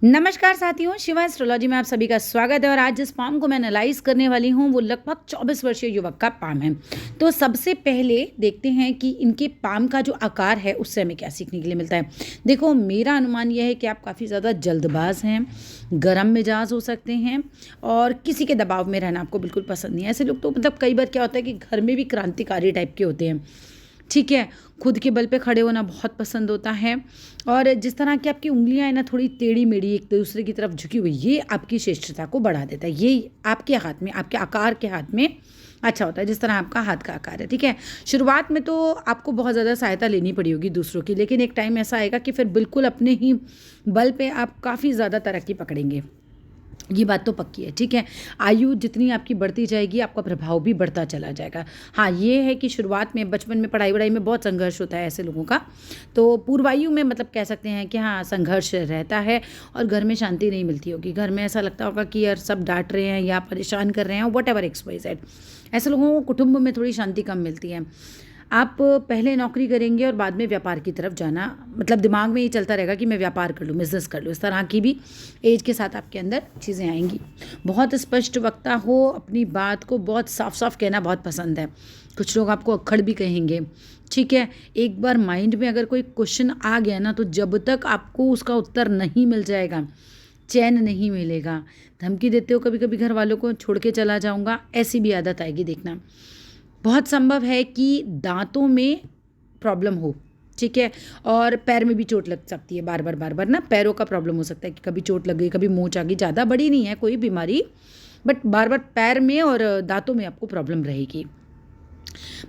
नमस्कार साथियों, शिवा एस्ट्रोलॉजी में आप सभी का स्वागत है। और आज जिस पाम को मैं एनालाइज करने वाली हूँ वो लगभग 24 वर्षीय युवक का पाम है। तो सबसे पहले देखते हैं कि इनके पाम का जो आकार है उससे हमें क्या सीखने के लिए मिलता है। देखो, मेरा अनुमान यह है कि आप काफ़ी ज़्यादा जल्दबाज हैं, गरम मिजाज हो सकते हैं और किसी के दबाव में रहना आपको बिल्कुल पसंद नहीं है। ऐसे लोग तो मतलब कई बार क्या होता है कि घर में भी क्रांतिकारी टाइप के होते हैं, ठीक है। खुद के बल पे खड़े होना बहुत पसंद होता है। और जिस तरह की आपकी उंगलियां हैं ना, थोड़ी टेढ़ी मेढ़ी एक दूसरे की तरफ झुकी हुई, ये आपकी श्रेष्ठता को बढ़ा देता है। ये आपके हाथ में, आपके आकार के हाथ में अच्छा होता है, जिस तरह आपका हाथ का आकार है, ठीक है। शुरुआत में तो आपको बहुत ज़्यादा सहायता लेनी पड़ी होगी दूसरों की, लेकिन एक टाइम ऐसा आएगा कि फिर बिल्कुल अपने ही बल पे आप काफ़ी ज़्यादा तरक्की पकड़ेंगे। ये बात तो पक्की है, ठीक है। आयु जितनी आपकी बढ़ती जाएगी आपका प्रभाव भी बढ़ता चला जाएगा। हाँ, ये है कि शुरुआत में बचपन में पढ़ाई वढ़ाई में बहुत संघर्ष होता है ऐसे लोगों का। तो पूर्वायु में मतलब कह सकते हैं कि हाँ, संघर्ष रहता है और घर में शांति नहीं मिलती होगी। घर में ऐसा लगता होगा कि यार सब डांट रहे हैं या परेशान कर रहे हैं, whatever X Y Z. ऐसे लोगों को कुटुंब में थोड़ी शांति कम मिलती है। आप पहले नौकरी करेंगे और बाद में व्यापार की तरफ जाना, मतलब दिमाग में ये चलता रहेगा कि मैं व्यापार कर लूँ, बिजनेस कर लूँ। इस तरह की भी एज के साथ आपके अंदर चीज़ें आएंगी। बहुत स्पष्ट वक्ता हो, अपनी बात को बहुत साफ साफ कहना बहुत पसंद है। कुछ लोग आपको अक्खड़ भी कहेंगे, ठीक है। एक बार माइंड में अगर कोई क्वेश्चन आ गया ना, तो जब तक आपको उसका उत्तर नहीं मिल जाएगा चैन नहीं मिलेगा। धमकी देते हो कभी कभी घर वालों को, छोड़ के चला जाऊँगा, ऐसी भी आदत आएगी। देखना, बहुत संभव है कि दांतों में प्रॉब्लम हो, ठीक है। और पैर में भी चोट लग सकती है, बार बार ना पैरों का प्रॉब्लम हो सकता है कि कभी चोट लग गई, कभी मोच आ गई। ज़्यादा बड़ी नहीं है कोई बीमारी, बट बार बार पैर में और दांतों में आपको प्रॉब्लम रहेगी।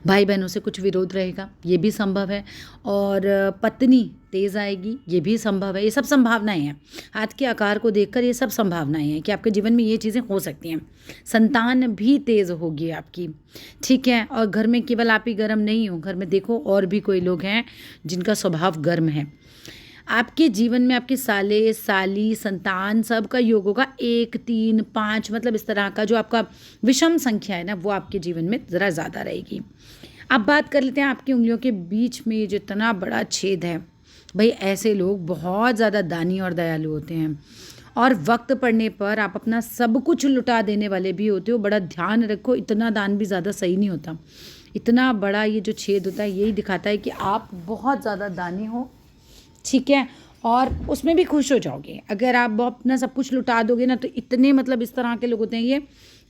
भाई बहनों से कुछ विरोध रहेगा, ये भी संभव है। और पत्नी तेज़ आएगी, ये भी संभव है। ये सब संभावनाएं हैं। हाथ के आकार को देखकर ये सब संभावनाएं हैं कि आपके जीवन में ये चीज़ें हो सकती हैं। संतान भी तेज़ होगी आपकी, ठीक है। और घर में केवल आप ही गर्म नहीं हो, घर में देखो और भी कोई लोग हैं जिनका स्वभाव गर्म है। आपके जीवन में आपके साले साली संतान सबका योग होगा 1 3 5, मतलब इस तरह का जो आपका विषम संख्या है ना, वो आपके जीवन में ज़रा ज़्यादा रहेगी। अब बात कर लेते हैं आपकी उंगलियों के बीच में जो इतना बड़ा छेद है। भाई, ऐसे लोग बहुत ज़्यादा दानी और दयालु होते हैं और वक्त पड़ने पर आप अपना सब कुछ लुटा देने वाले भी होते हो। बड़ा ध्यान रखो, इतना दान भी ज़्यादा सही नहीं होता। इतना बड़ा ये जो छेद होता है यही दिखाता है कि आप बहुत ज़्यादा दानी हो, ठीक है। और उसमें भी खुश हो जाओगे। अगर आप अपना सब कुछ लुटा दोगे ना, तो इतने मतलब इस तरह के लोग होते हैं ये,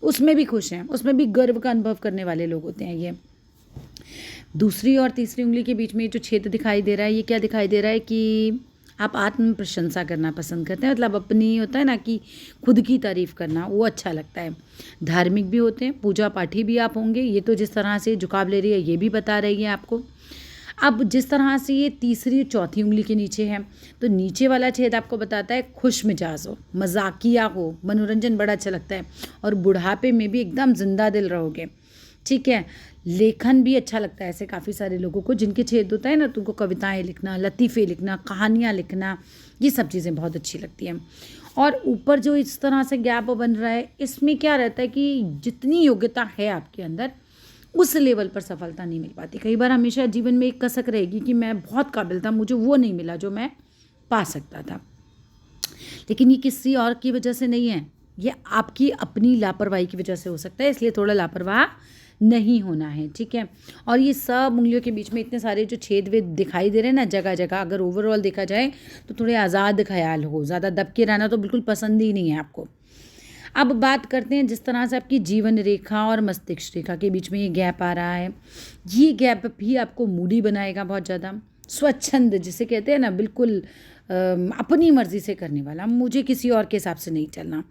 उसमें भी खुश हैं, उसमें भी गर्व का अनुभव करने वाले लोग होते हैं ये। दूसरी और तीसरी उंगली के बीच में जो छेद दिखाई दे रहा है, ये क्या दिखाई दे रहा है कि आप आत्म प्रशंसा करना पसंद करते हैं। मतलब अपनी होता है ना कि खुद की तारीफ करना, वो अच्छा लगता है। धार्मिक भी होते हैं, पूजा पाठी भी आप होंगे। ये तो जिस तरह से झुकाव ले रही है ये भी बता रही है आपको। अब जिस तरह से ये तीसरी और चौथी उंगली के नीचे है, तो नीचे वाला छेद आपको बताता है खुश मिजाज हो, मजाकिया हो, मनोरंजन बड़ा अच्छा लगता है और बुढ़ापे में भी एकदम जिंदा दिल रहोगे, ठीक है। लेखन भी अच्छा लगता है ऐसे काफ़ी सारे लोगों को जिनके छेद होता है ना, तो उनको कविताएं लिखना, लतीफ़े लिखना, कहानियाँ लिखना, ये सब चीज़ें बहुत अच्छी लगती हैं। और ऊपर जो इस तरह से गैप बन रहा है, इसमें क्या रहता है कि जितनी योग्यता है आपके अंदर उस लेवल पर सफलता नहीं मिल पाती। कई बार हमेशा जीवन में एक कसक रहेगी कि मैं बहुत काबिल था, मुझे वो नहीं मिला जो मैं पा सकता था। लेकिन ये किसी और की वजह से नहीं है, ये आपकी अपनी लापरवाही की वजह से हो सकता है। इसलिए थोड़ा लापरवाह नहीं होना है, ठीक है। और ये सब उंगलियों के बीच में इतने सारे जो छेद वेद दिखाई दे रहे हैं ना जगह जगह, अगर ओवरऑल देखा जाए तो थोड़े आज़ाद ख्याल हो, ज़्यादा दब के रहना तो बिल्कुल पसंद ही नहीं है आपको। अब बात करते हैं जिस तरह से आपकी जीवन रेखा और मस्तिष्क रेखा के बीच में ये गैप आ रहा है। ये गैप भी आपको मूडी बनाएगा बहुत ज़्यादा। स्वच्छंद जिसे कहते हैं ना, बिल्कुल अपनी मर्जी से करने वाला, मुझे किसी और के हिसाब से नहीं चलना।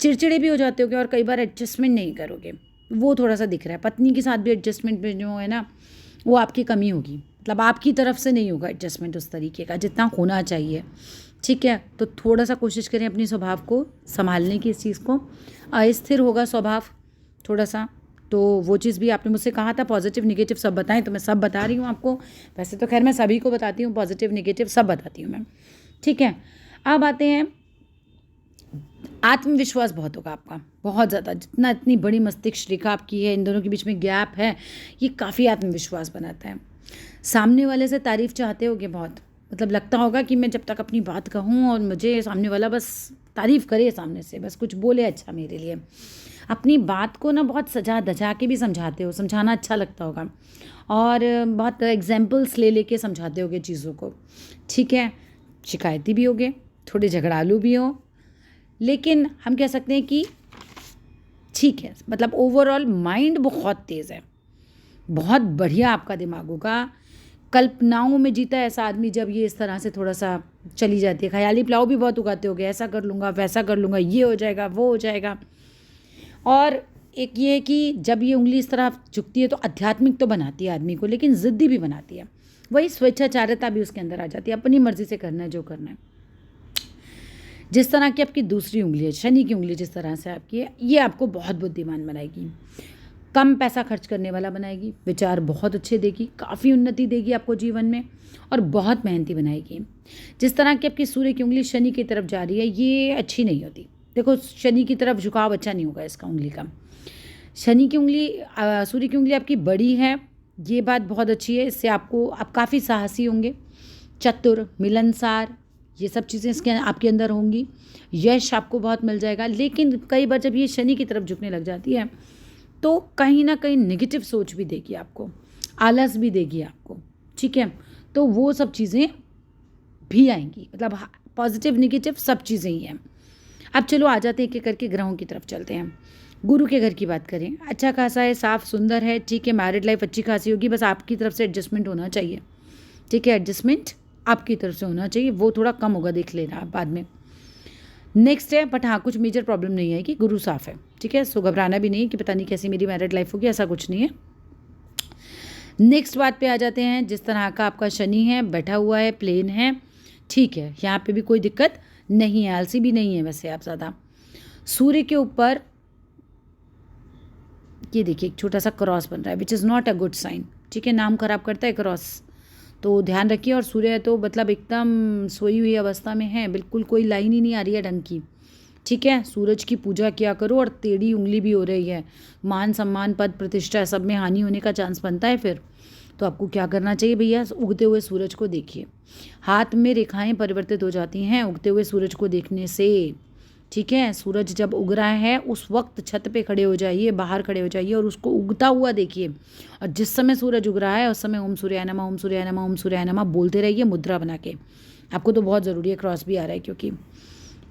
चिड़चिड़े भी हो जाते होगे और कई बार एडजस्टमेंट नहीं करोगे, वो थोड़ा सा दिख रहा है। पत्नी के साथ भी एडजस्टमेंट में जो है ना, वो आपकी कमी होगी। मतलब आपकी तरफ से नहीं होगा एडजस्टमेंट उस तरीके का जितना होना चाहिए, ठीक है। तो थोड़ा सा कोशिश करें अपने स्वभाव को संभालने की। इस चीज़ को अस्थिर होगा स्वभाव थोड़ा सा, तो वो चीज़ भी आपने मुझसे कहा था पॉजिटिव निगेटिव सब बताएं, तो मैं सब बता रही हूँ आपको। वैसे तो खैर मैं सभी को बताती हूँ, पॉजिटिव निगेटिव सब बताती हूँ मैं, ठीक है। अब आते हैं, आत्मविश्वास बहुत होगा आपका, बहुत ज़्यादा। जितना इतनी बड़ी मस्तिष्क रेखा आपकी है, इन दोनों के बीच में गैप है, ये काफ़ी आत्मविश्वास बनाता है। सामने वाले से तारीफ चाहते होगे बहुत, मतलब लगता होगा कि मैं जब तक अपनी बात कहूँ और मुझे सामने वाला बस तारीफ़ करे, सामने से बस कुछ बोले अच्छा मेरे लिए। अपनी बात को ना बहुत सजा धजा के भी समझाते हो, समझाना अच्छा लगता होगा और बहुत एग्जाम्पल्स ले लेके समझाते होगे चीज़ों को, ठीक है। शिकायती भी होगे, थोड़े झगड़ालू भी हो, लेकिन हम कह सकते हैं कि ठीक है, मतलब ओवरऑल माइंड बहुत तेज़ है, बहुत बढ़िया आपका दिमाग होगा। कल्पनाओं में जीता है ऐसा आदमी जब ये इस तरह से थोड़ा सा चली जाती है। ख्याली प्लाव भी बहुत उगाते होगे, ऐसा कर लूँगा, वैसा कर लूँगा, ये हो जाएगा, वो हो जाएगा। और एक ये है कि जब ये उंगली इस तरह झुकती है तो आध्यात्मिक तो बनाती है आदमी को, लेकिन ज़िद्दी भी बनाती है। वही स्वेच्छाचारिता भी उसके अंदर आ जाती है, अपनी मर्ज़ी से करना है जो करना है। जिस तरह की आपकी दूसरी उंगली है, शनि की उंगली जिस तरह से आपकी है, ये आपको बहुत बुद्धिमान बनाएगी, कम पैसा खर्च करने वाला बनाएगी, विचार बहुत अच्छे देगी, काफ़ी उन्नति देगी आपको जीवन में और बहुत मेहनती बनाएगी। जिस तरह की आपकी सूर्य की उंगली शनि की तरफ जा रही है, ये अच्छी नहीं होती। देखो, शनि की तरफ झुकाव अच्छा नहीं होगा इसका उंगली का। शनि की उंगली सूर्य की उंगली आपकी बड़ी है, ये बात बहुत अच्छी है। इससे आप काफ़ी साहसी होंगे, चतुर, मिलनसार, ये सब चीज़ें इसके आपके अंदर होंगी। यश आपको बहुत मिल जाएगा। लेकिन कई बार जब ये शनि की तरफ झुकने लग जाती है तो कहीं ना कहीं नेगेटिव सोच भी देगी आपको, आलस भी देगी आपको, ठीक है। तो वो सब चीज़ें भी आएंगी, मतलब पॉजिटिव नेगेटिव सब चीज़ें ही हैं। अब चलो आ जाते हैं एक एक करके ग्रहों की तरफ चलते हैं। गुरु के घर की बात करें, अच्छा खासा है, साफ सुंदर है, ठीक है। मैरिड लाइफ अच्छी खासी होगी, बस आपकी तरफ से एडजस्टमेंट होना चाहिए, ठीक है। एडजस्टमेंट आपकी तरफ से होना चाहिए, वो थोड़ा कम होगा, देख लेना आप बाद में। नेक्स्ट है, बट हाँ कुछ मेजर प्रॉब्लम नहीं आएगी, गुरु साफ है, ठीक है। सो घबराना भी नहीं कि पता नहीं कैसी मेरी मैरिड लाइफ होगी, ऐसा कुछ नहीं है। नेक्स्ट बात पे आ जाते हैं, जिस तरह का आपका शनि है, बैठा हुआ है, प्लेन है, ठीक है। यहाँ पे भी कोई दिक्कत नहीं है, आलसी भी नहीं है वैसे आप ज़्यादा। सूर्य के ऊपर ये देखिए एक छोटा सा क्रॉस बन रहा है, which is not a good sign, ठीक है। नाम खराब करता है क्रॉस, तो ध्यान रखिए। और सूर्य तो मतलब एकदम सोई हुई अवस्था में है, बिल्कुल कोई लाइन ही नहीं आ रही है ढंग की, ठीक है। सूरज की पूजा किया करो, और टेढ़ी उंगली भी हो रही है, मान सम्मान पद प्रतिष्ठा सब में हानि होने का चांस बनता है फिर। तो आपको क्या करना चाहिए भैया, उगते हुए सूरज को देखिए। हाथ में रेखाएं परिवर्तित हो जाती हैं उगते हुए सूरज को देखने से, ठीक है। सूरज जब उग रहा है उस वक्त छत पे खड़े हो जाइए, बाहर खड़े हो जाइए और उसको उगता हुआ देखिए। और जिस समय सूरज उग रहा है उस समय ओम सूर्याय नमः, ओम सूर्याय नमः, ओम सूर्याय नमः बोलते रहिए मुद्रा बना के। आपको तो बहुत ज़रूरी है, क्रॉस भी आ रहा है, क्योंकि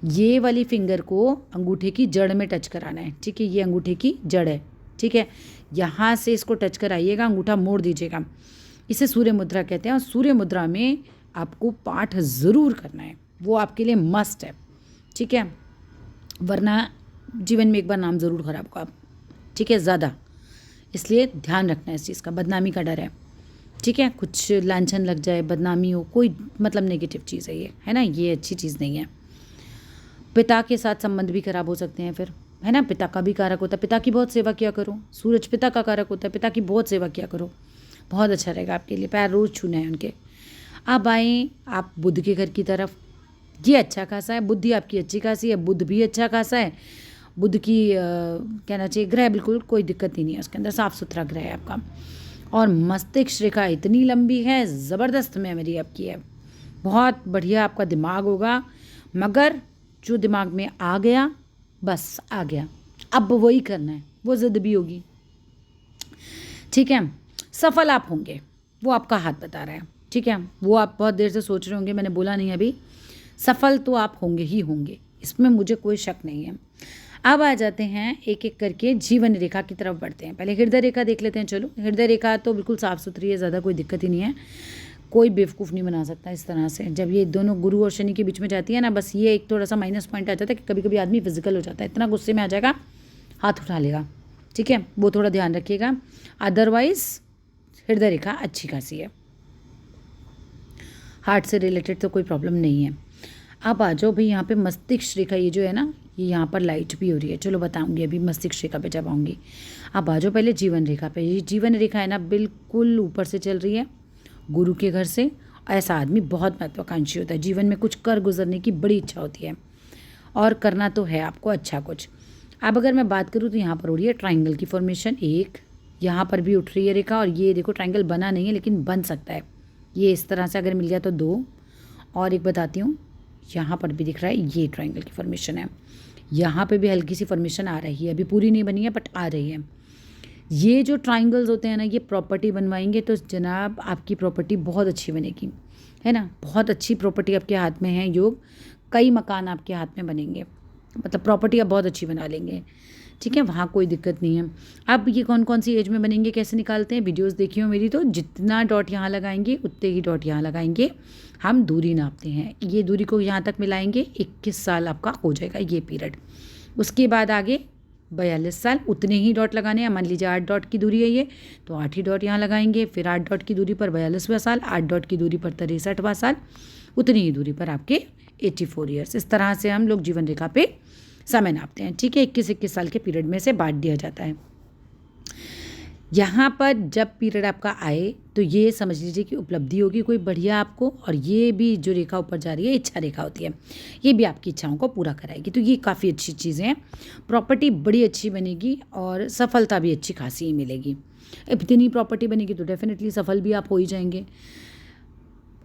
ये वाली फिंगर को अंगूठे की जड़ में टच कराना है, ठीक है। ये अंगूठे की जड़ है, ठीक है। यहाँ से इसको टच कराइएगा, अंगूठा मोड़ दीजिएगा, इसे सूर्य मुद्रा कहते हैं। और सूर्य मुद्रा में आपको पाठ ज़रूर करना है, वो आपके लिए मस्ट है, ठीक है। वरना जीवन में एक बार नाम ज़रूर खराब होगा, ठीक है, ज़्यादा। इसलिए ध्यान रखना है इस चीज़ का, बदनामी का डर है, ठीक है। कुछ लांछन लग जाए, बदनामी हो, कोई मतलब नेगेटिव चीज़ है ये, है ना, ये अच्छी चीज़ नहीं है। पिता के साथ संबंध भी खराब हो सकते हैं फिर, है ना। पिता का भी कारक होता है, पिता की बहुत सेवा किया करो। सूरज पिता का कारक होता है, पिता की बहुत सेवा किया करो, बहुत अच्छा रहेगा आपके लिए। पैर रोज़ छूना है उनके। अब आएँ आप बुध के घर की तरफ, ये अच्छा खासा है, बुद्धि आपकी अच्छी खासी है, बुध भी अच्छा खासा है। बुध की कहना चाहिए ग्रह बिल्कुल कोई दिक्कत ही नहीं है उसके अंदर, साफ़ सुथरा ग्रह है आपका। और मस्तिष्क रेखा इतनी लंबी है, ज़बरदस्त मेमोरी आपकी है, बहुत बढ़िया आपका दिमाग होगा। मगर जो दिमाग में आ गया बस आ गया, अब वही करना है, वो ज़िद भी होगी, ठीक है। सफल आप होंगे, वो आपका हाथ बता रहा है, ठीक है। वो आप बहुत देर से सोच रहे होंगे, मैंने बोला नहीं अभी, सफल तो आप होंगे ही होंगे, इसमें मुझे कोई शक नहीं है। अब आ जाते हैं एक एक करके जीवन रेखा की तरफ बढ़ते हैं। पहले हृदय रेखा देख लेते हैं। चलो, हृदय रेखा तो बिल्कुल साफ़ सुथरी है, ज़्यादा कोई दिक्कत ही नहीं है, कोई बेवकूफ़ नहीं बना सकता इस तरह से। जब ये दोनों गुरु और शनि के बीच में जाती है ना, बस ये एक थोड़ा सा माइनस पॉइंट आ जाता है कि कभी कभी आदमी फिजिकल हो जाता है, इतना गुस्से में आ जाएगा हाथ उठा लेगा, ठीक है। वो थोड़ा ध्यान रखिएगा। अदरवाइज़ हृदय रेखा अच्छी खासी है, हार्ट से रिलेटेड तो कोई प्रॉब्लम नहीं है। अब आ जाओ भाई यहाँ पे मस्तिष्क रेखा, ये जो है ना, ये यहाँ पर लाइट भी हो रही है, चलो बताऊँगी अभी मस्तिष्क रेखा पे जब आऊँगी। अब आ जाओ पहले जीवन रेखा पे। ये जीवन रेखा है ना, बिल्कुल ऊपर से चल रही है, गुरु के घर से। ऐसा आदमी बहुत महत्वाकांक्षी होता है, जीवन में कुछ कर गुजरने की बड़ी इच्छा होती है, और करना तो है आपको अच्छा कुछ। अब अगर मैं बात करूँ तो यहाँ पर हो रही है ट्राइंगल की फॉर्मेशन, एक यहाँ पर भी उठ रही है रेखा, और ये देखो ट्राइंगल बना नहीं है लेकिन बन सकता है, ये इस तरह से अगर मिल गया तो दो, और एक बताती हूँ, यहाँ पर भी दिख रहा है, ये ट्रायंगल की फॉर्मेशन है। यहाँ पे भी हल्की सी फॉर्मेशन आ रही है, अभी पूरी नहीं बनी है बट आ रही है। ये जो ट्रायंगल्स होते हैं ना, ये प्रॉपर्टी बनवाएंगे तो जनाब आपकी प्रॉपर्टी बहुत अच्छी बनेगी, है ना। बहुत अच्छी प्रॉपर्टी आपके हाथ में है योग, कई मकान आपके हाथ में बनेंगे, मतलब प्रॉपर्टी आप बहुत अच्छी बना लेंगे, ठीक है, वहाँ कोई दिक्कत नहीं है। अब ये कौन कौन सी एज में बनेंगे, कैसे निकालते हैं, वीडियोस देखी हो मेरी तो जितना डॉट यहाँ लगाएंगे उतने ही डॉट यहाँ लगाएंगे। हम दूरी नापते हैं, ये दूरी को यहाँ तक मिलाएंगे, 21 साल आपका हो जाएगा ये पीरियड। उसके बाद आगे 42 साल, उतने ही डॉट लगाने हैं। मान लीजिए 8 डॉट की दूरी है ये, तो 8 ही डॉट यहाँ लगाएंगे। फिर 8 डॉट की दूरी पर 42वां साल, 8 डॉट की दूरी पर 63वां साल, उतनी ही दूरी पर आपके 84 ईयर्स। इस तरह से हम लोग जीवन रेखा पे समय नापते हैं, ठीक है। 21-21 साल के पीरियड में से बांट दिया जाता है। यहाँ पर जब पीरियड आपका आए तो ये समझ लीजिए कि उपलब्धि होगी कोई बढ़िया आपको, और ये भी जो रेखा ऊपर जा रही है इच्छा रेखा होती है, ये भी आपकी इच्छाओं को पूरा कराएगी। तो ये काफ़ी अच्छी चीज़ें हैं, प्रॉपर्टी बड़ी अच्छी बनेगी और सफलता भी अच्छी खासी ही मिलेगी। इतनी प्रॉपर्टी बनेगी तो डेफिनेटली सफल भी आप हो ही जाएंगे।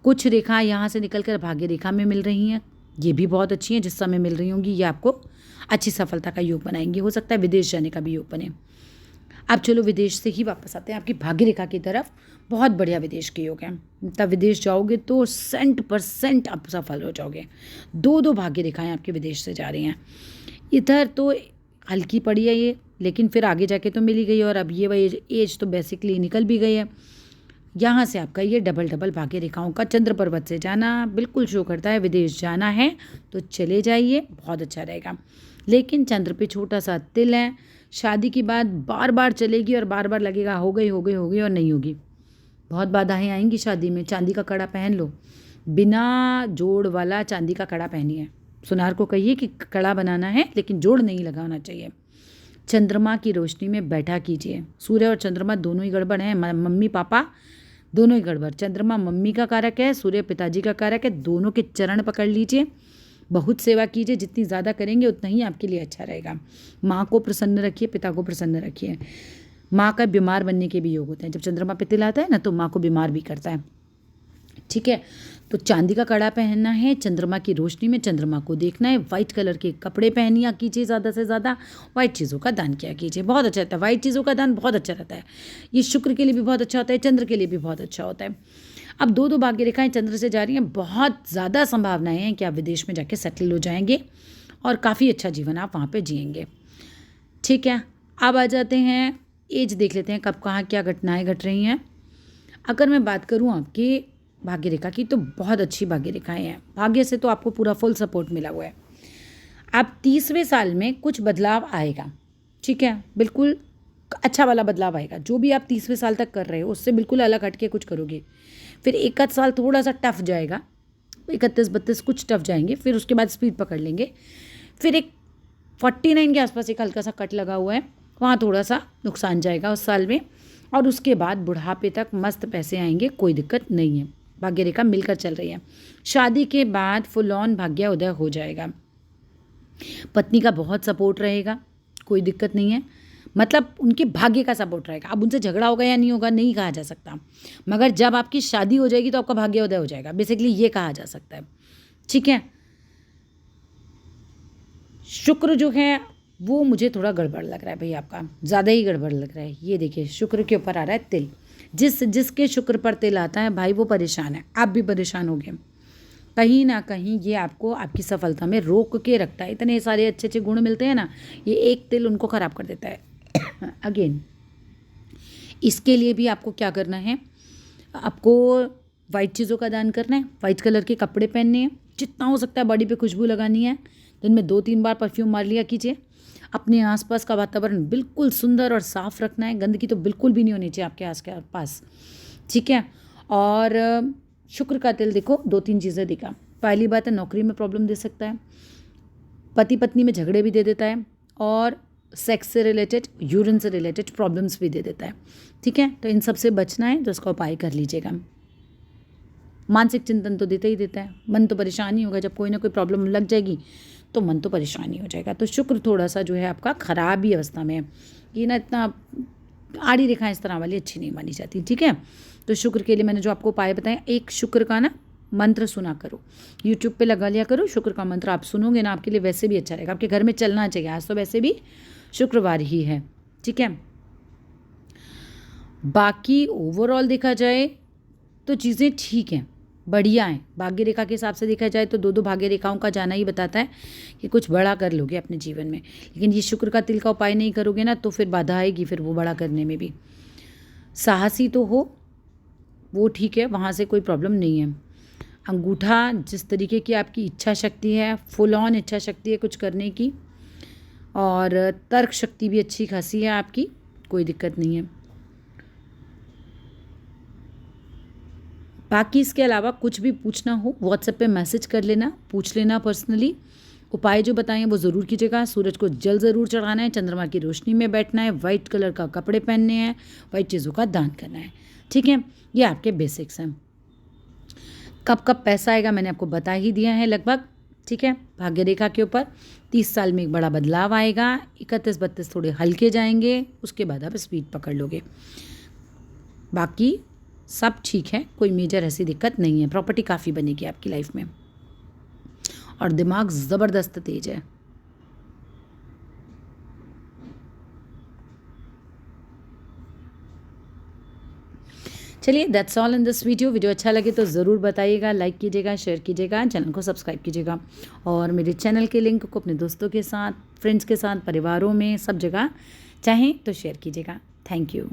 कुछ रेखा यहाँ से निकल कर भाग्य रेखा में मिल रही हैं, ये भी बहुत अच्छी हैं, जिस समय मिल रही होंगी ये आपको अच्छी सफलता का योग बनाएंगी। हो सकता है विदेश जाने का भी योग बने। अब चलो विदेश से ही वापस आते हैं आपकी भाग्य रेखा की तरफ। बहुत बढ़िया विदेश के योग हैं, तब विदेश जाओगे तो 100% आप सफल हो जाओगे। 2 भाग्य रेखाएं आपके विदेश से जा रही हैं। इधर तो हल्की पड़ी है ये, लेकिन फिर आगे जाके तो मिल ही गई, और अब ये वही एज तो बेसिकली निकल भी गई है। यहाँ से आपका ये डबल भाग्य रेखाओं का चंद्र पर्वत से जाना बिल्कुल शो करता है। विदेश जाना है तो चले जाइए, बहुत अच्छा रहेगा। लेकिन चंद्र पे छोटा सा तिल है, शादी की बात बार बार चलेगी और बार बार लगेगा हो गई और नहीं होगी। बहुत बाधाएं आएंगी शादी में। चांदी का कड़ा पहन लो, बिना जोड़ वाला चांदी का कड़ा पहनिए। सुनार को कहिए कि कड़ा बनाना है लेकिन जोड़ नहीं लगाना चाहिए। चंद्रमा की रोशनी में बैठा कीजिए। सूर्य और चंद्रमा दोनों ही गड़बड़ हैं, मम्मी पापा दोनों ही गड़बड़। चंद्रमा मम्मी का कारक है, सूर्य पिताजी का कारक है। दोनों के चरण पकड़ लीजिए, बहुत सेवा कीजिए, जितनी ज़्यादा करेंगे उतना ही आपके लिए अच्छा रहेगा। माँ को प्रसन्न रखिए, पिता को प्रसन्न रखिए। माँ का बीमार बनने के भी योग होते हैं, जब चंद्रमा पे तिल आता है ना तो माँ को बीमार भी करता है, ठीक है। तो चांदी का कड़ा पहनना है, चंद्रमा की रोशनी में चंद्रमा को देखना है। वाइट कलर के कपड़े पहनिया कीजिए, ज़्यादा से ज़्यादा वाइट चीज़ों का दान किया कीजिए, बहुत अच्छा रहता है। वाइट चीज़ों का दान बहुत अच्छा रहता है, ये शुक्र के लिए भी बहुत अच्छा होता है, चंद्र के लिए भी बहुत अच्छा होता है। अब 2 भाग्य रेखाएं चंद्र से जा रही हैं, बहुत ज़्यादा संभावनाएं हैं कि आप विदेश में जाके सेटल हो जाएंगे और काफ़ी अच्छा जीवन आप वहाँ पे जिएंगे, ठीक है। अब आ जाते हैं, एज देख लेते हैं कब कहाँ क्या घटनाएं घट रही हैं। अगर मैं बात करूँ आपकी भाग्य रेखा की तो बहुत अच्छी भाग्य रेखाएं हैं। भाग्य से तो आपको पूरा फुल सपोर्ट मिला हुआ है। अब 30वें साल में कुछ बदलाव आएगा, ठीक है, बिल्कुल अच्छा वाला बदलाव आएगा। जो भी आप 30वें साल तक कर रहे हो उससे बिल्कुल अलग हट के कुछ करोगे। फिर 1 साल थोड़ा सा टफ जाएगा, 31-32 कुछ टफ जाएंगे, फिर उसके बाद स्पीड पकड़ लेंगे। फिर एक 49 के आसपास एक हल्का सा कट लगा हुआ है, वहाँ थोड़ा सा नुकसान जाएगा उस साल में, और उसके बाद बुढ़ापे तक मस्त पैसे आएंगे, कोई दिक्कत नहीं है। भाग्य रेखा मिलकर चल रही है। शादी के बाद फुल ऑन भाग्य उदय हो जाएगा। पत्नी का बहुत सपोर्ट रहेगा, कोई दिक्कत नहीं है, मतलब उनके भाग्य का सपोर्ट रहेगा। अब उनसे झगड़ा होगा या नहीं होगा नहीं कहा जा सकता, मगर जब आपकी शादी हो जाएगी तो आपका भाग्य उदय हो जाएगा, बेसिकली ये कहा जा सकता है, ठीक है। शुक्र जो है वो मुझे थोड़ा गड़बड़ लग रहा है भाई, आपका ज़्यादा ही गड़बड़ लग रहा है। ये देखिए शुक्र के ऊपर आ रहा है तिल, जिसके शुक्र पर तिल आता है भाई वो परेशान है, आप भी परेशान हो गए। कहीं ना कहीं ये आपको आपकी सफलता में रोक के रखता है। इतने सारे अच्छे अच्छे गुण मिलते हैं ना, ये एक तिल उनको ख़राब कर देता है। अगेन इसके लिए भी आपको क्या करना है, आपको वाइट चीज़ों का दान करना है, वाइट कलर के कपड़े पहनने हैं, जितना हो सकता है बॉडी पे खुशबू लगानी है। दिन में 2-3 बार परफ्यूम मार लिया कीजिए। अपने आसपास का वातावरण बिल्कुल सुंदर और साफ़ रखना है, गंदगी तो बिल्कुल भी नहीं होनी चाहिए आपके आसपास, ठीक है। और शुक्र का तिल देखो 2-3 चीज़ें दिखा। पहली बात है नौकरी में प्रॉब्लम दे सकता है, पति पत्नी में झगड़े भी दे देता है, और सेक्स से रिलेटेड, यूरिन से रिलेटेड प्रॉब्लम्स भी दे देता है, ठीक है। तो इन सब से बचना है तो इसका उपाय कर लीजिएगा। मानसिक चिंतन तो देता ही देता है, मन तो परेशान ही होगा, जब कोई ना कोई प्रॉब्लम लग जाएगी तो मन तो परेशान ही हो जाएगा। तो शुक्र थोड़ा सा जो है आपका ख़राब ही अवस्था में है, ये ना इतना आड़ी रेखाएं इस तरह वाली अच्छी नहीं मानी जाती, ठीक है। तो शुक्र के लिए मैंने जो आपको उपाय बताया, एक शुक्र का ना मंत्र सुना करो, यूट्यूब पे लगा लिया करो। शुक्र का मंत्र आप सुनोगे ना, आपके लिए वैसे भी अच्छा रहेगा, आपके घर में चलना चाहिए। आज तो वैसे भी शुक्रवार ही है, ठीक है। बाकी ओवरऑल देखा जाए तो चीज़ें ठीक हैं, बढ़िया हैं। भाग्य रेखा के हिसाब से देखा जाए तो 2-2 भाग्य रेखाओं का जाना ही बताता है कि कुछ बड़ा कर लोगे अपने जीवन में। लेकिन ये शुक्र का तिल का उपाय नहीं करोगे ना तो फिर बाधा आएगी, फिर वो बड़ा करने में भी। साहसी तो हो, वो ठीक है, वहाँ से कोई प्रॉब्लम नहीं है। अंगूठा जिस तरीके की आपकी इच्छा शक्ति है, फुल ऑन इच्छा शक्ति है कुछ करने की, और तर्क शक्ति भी अच्छी खासी है आपकी, कोई दिक्कत नहीं है। बाकी इसके अलावा कुछ भी पूछना हो व्हाट्सएप पे मैसेज कर लेना, पूछ लेना पर्सनली। उपाय जो बताएं वो ज़रूर कीजिएगा। सूरज को जल ज़रूर चढ़ाना है, चंद्रमा की रोशनी में बैठना है, वाइट कलर का कपड़े पहनने हैं, वाइट चीज़ों का दान करना है, ठीक है। ये आपके बेसिक्स हैं। कब कब पैसा आएगा मैंने आपको बता ही दिया है लगभग, ठीक है। भाग्य रेखा के ऊपर 30 साल में एक बड़ा बदलाव आएगा, 31-32 थोड़े हल्के जाएंगे, उसके बाद आप स्पीड पकड़ लोगे। बाकी सब ठीक है, कोई मेजर ऐसी दिक्कत नहीं है। प्रॉपर्टी काफ़ी बनेगी आपकी लाइफ में, और दिमाग ज़बरदस्त तेज है। चलिए, that's all in this video अच्छा लगे तो ज़रूर बताइएगा, लाइक कीजिएगा, शेयर कीजिएगा, चैनल को सब्सक्राइब कीजिएगा, और मेरे चैनल के लिंक को अपने दोस्तों के साथ, फ्रेंड्स के साथ, परिवारों में, सब जगह चाहें तो शेयर कीजिएगा। Thank you.